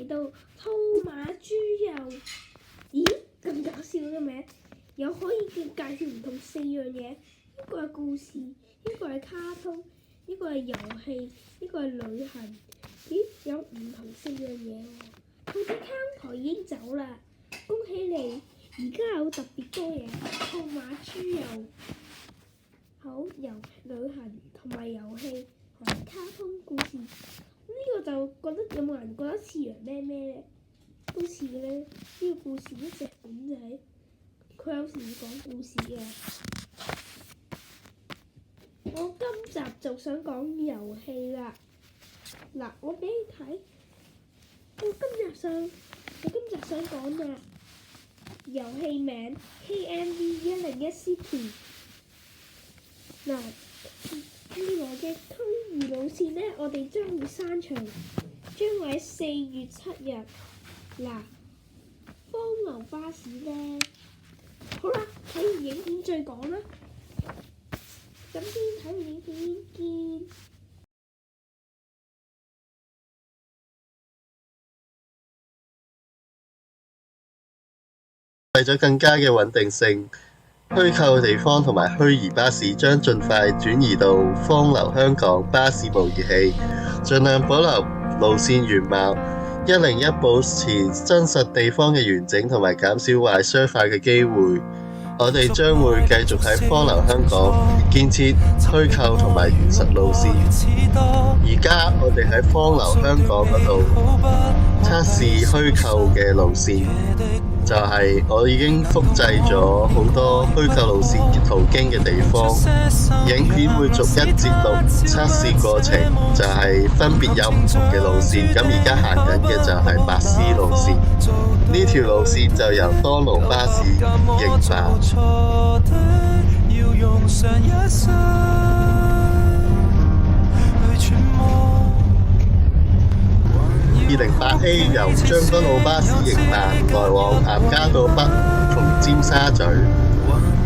到兔馬豬油。咦，咁搞笑嘅名，又可以介紹唔同4樣嘢。一個係故事，一個係卡通，一個係遊戲，一個係旅行。咦，有唔同4樣嘢喎。兔仔康台已經走啦，恭喜你！而家有特別多嘢，兔馬豬油，好旅行同埋遊戲同埋卡通故事。呢個就覺得有冇人覺得似羊咩咩咧？都似嘅咧。呢個故事一隻本仔，佢有時會講故事嘅。我今集就想講遊戲啦。嗱，我俾你睇。我今集想講嘅遊戲名 KMV101 City。嗱，未來嘅區域路線呢，我哋將會刪除，將會喺4月7日。嗱，荒流巴士呢，好啦，睇完影片再講啦。咁先睇完影片見。為咗更加嘅穩定性，虛構嘅地方同埋虛擬巴士將盡快轉移到荒流香港巴士模擬器，盡量保留路線原貌。101保持真實地方嘅完整同埋減少壞 server 嘅機會。我哋將會繼續喺荒流香港建設虛構同埋現實路線。而家我哋喺荒流香港嗰度測試虛構嘅路線。就係我已經複製咗好多虛構路線途經嘅地方，影片會逐一節錄測試過程，就係分別有唔同嘅路線。咁而家行緊嘅就係白絲路線，呢條路線就由多路巴士營辦。208A 由將軍澳巴士營辦，來往岩嘉道北同尖沙咀。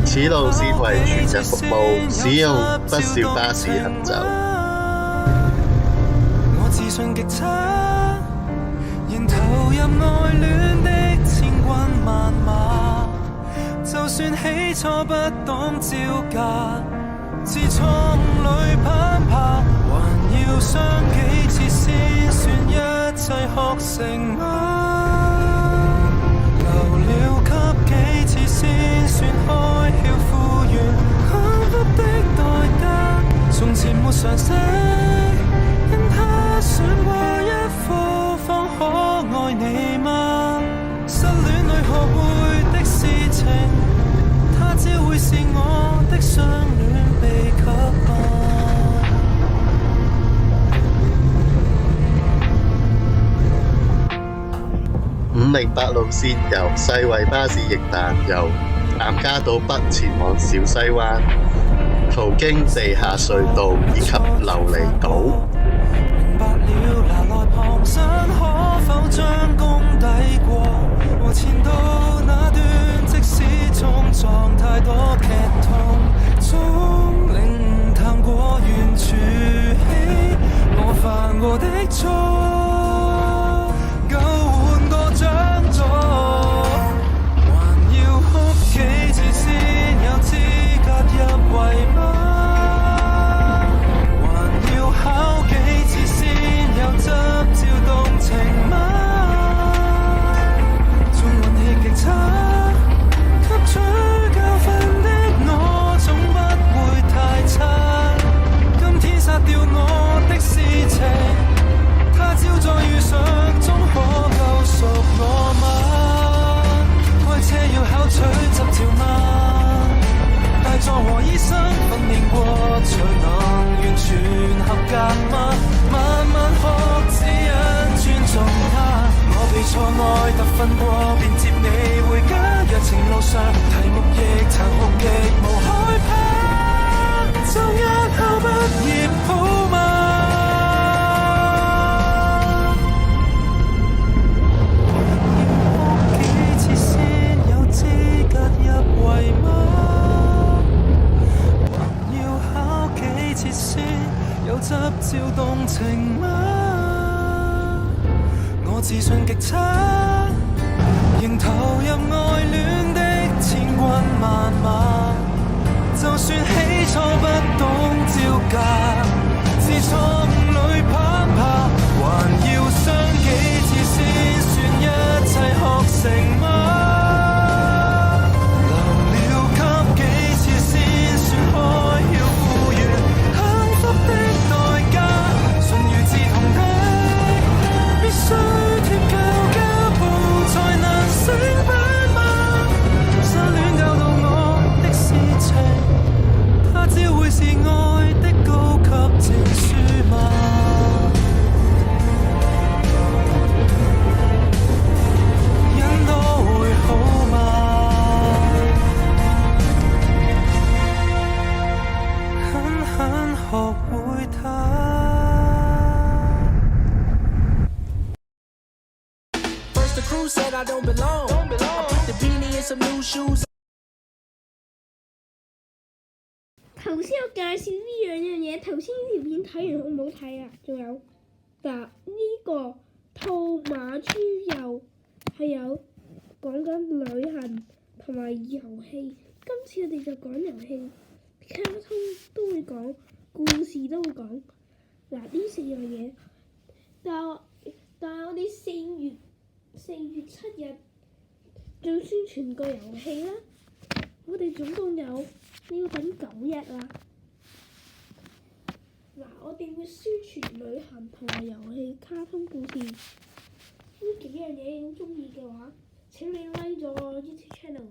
此路線為全日服務，使用不少巴士行走。我自信極差，仍投入愛戀的千軍萬馬。就算起初不懂招架，自錯誤裏攀爬，還要傷幾次先算一切學成嗎？留了給幾次先算開竅復原，幸福的代價從前沒常識，因他選過一副方可愛你嗎？失戀裏學會的事情，他朝會是我的相戀秘笈嗎？508路線由世衛巴士營辦，由岩嘉道北前往小西灣，途經地下隧道以及琉璃島。明白了，拿來旁身可否將功抵過？和前度那段，即使衝撞太多劇痛，總令淡過完全氣我犯過的錯。和醫生訓練過，才能完全合格嗎？慢慢學只因尊重他。我被錯愛特訓過，便接你回家。若情路上題目亦殘酷，亦無害怕。就押後畢業好嗎？要學幾次先有資格入圍嗎？先有執照動情嗎？我自自信極差，仍投入愛戀的千軍萬馬。就算起初不懂招架，自錯誤裏攀爬，還要傷幾次先算一切學成嗎？頭先我介紹呢兩樣嘢，頭先呢條片睇完好唔好睇啊？仲有嗱，呢個兔馬豬油係有講緊旅行同埋遊戲。今次我哋就講遊戲，卡通都會講，故事都會講。嗱，呢四樣嘢，但係我哋4月7日就宣傳個遊戲啦。我哋總共要等9日啦。嗱，我哋會宣傳旅行同埋遊戲、卡通故事呢幾樣嘢。如果中意嘅話，請你 like 咗我 YouTube channel。